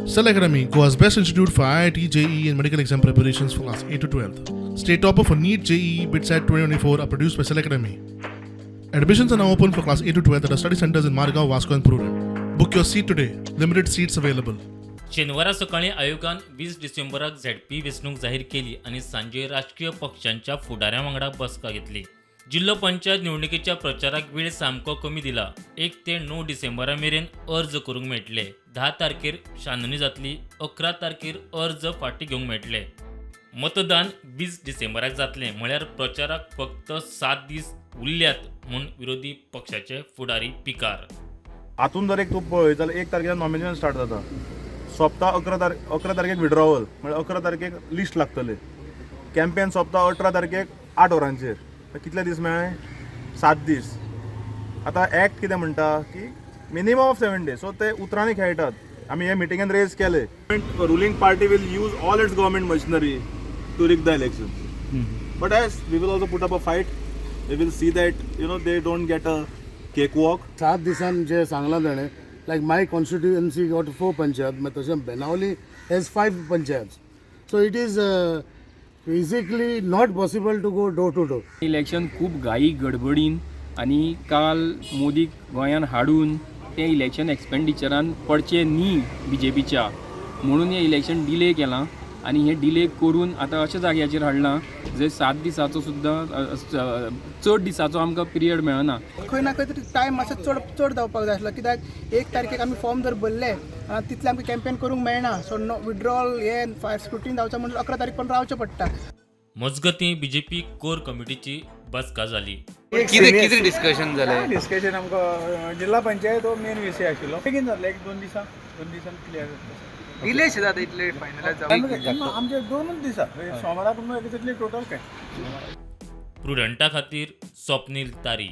Cell Academy, Goa's best institute for IIT, JEE and medical exam preparations for class 8 to 12th. State topper for NEET, JEE, BITSAT 2024 are produced by Cell Academy. Admissions are now open for class 8 to 12th at our study centers in Margao, Vasco and Prudent. Book your seat today. Limited seats available. शनिवारा सकाळी आयोगान 20 डिसेंबराक ZP वेंचणूक जाहीर केली आणि सांजे राजकीय पक्षांच्या फुडाऱ्यां वांगडा बसका घेतली. जिल्लो पंचायत निवडणुकीच्या प्रचाराक वेळ सामको कमी दिला. 1 ते 9 डिसेंबरा मेरेन अर्ज करूंक मेळटले. 10 तारखेर छाननी जातली. 11 तारखेर अर्ज फाटी घेवंक मेळटले. मतदान 20 डिसेंबराक जातले. म्हळ्यार प्रचाराक फक्त 7 दीस उरल्यात म्हूण विरोधी पक्षाचे फुडारी पिकार. हातून जर एक तूं पळय जाल्यार 1 तारखेर नॉमिनेशन स्टार्ट जाता. सोंपता 11 तारखेक विड्रॉवल म्हळ्यार 11 तारखेक लिस्ट लागतले. कॅम्पेन सोंपता 18 तारखेक 8 वरांचेर. कितले दीस मेळ्ळे? 7 दीस. आतां एक्ट कितें म्हणटा की मिनिमम ऑफ 7 डेज. सो ते उतरांनी खेळटात. आमी हे मिटिंगेन रेज केले. Ruling party will use all its government machinery to rig the election. But as we will also put up a fight, we will see that they don't get a cakewalk. 7 दिसान जे सांगला ताणें, like my constituency got 4 panchayat, but तशें Benawali has 5 panchayats. So it is physically not possible to go door to door. Election खूब घाई गडबडीन आनी काल मोदीक गोंयान हाडून ते इलेक्शन एक्सपेंडिचरान पडचे न्ही BJPच्या म्हणून हे इलेक्शन डिले केलां आनी हे डिले करून आतां अशा जाग्याचेर हाडलां जे 7 दिसाचो सुद्दां चड दिसाचो आमकां पिरियड मेळना. खंय ना खंय तरी टायम मातसो चड जावपाक जाय आसलो. कित्याक 1 तारखेक आमी फॉर्म जर भरले तितले आमकां कॅम्पेन करूंक मेळना. सो विड्रॉल हे स्क्रुटीन जावचो म्हणजे 11 तारीख पण रावचें पडटा. मजगतीं BJP कोर कमिटीची बसका जाली. कितें डिस्कशन जालें? डिस्कशन आमकां जिल्हा पंचायत हो मेन विशय आशिल्लो. बेगीन जातले 1-2 दिसान क्लियर जातले. डिले जाता इतले फायनलायज जावंक आमचे 2 दिसा सोमाराक तितली टोटल काय. प्रुडंटा खातीर स्वप्नील तारी.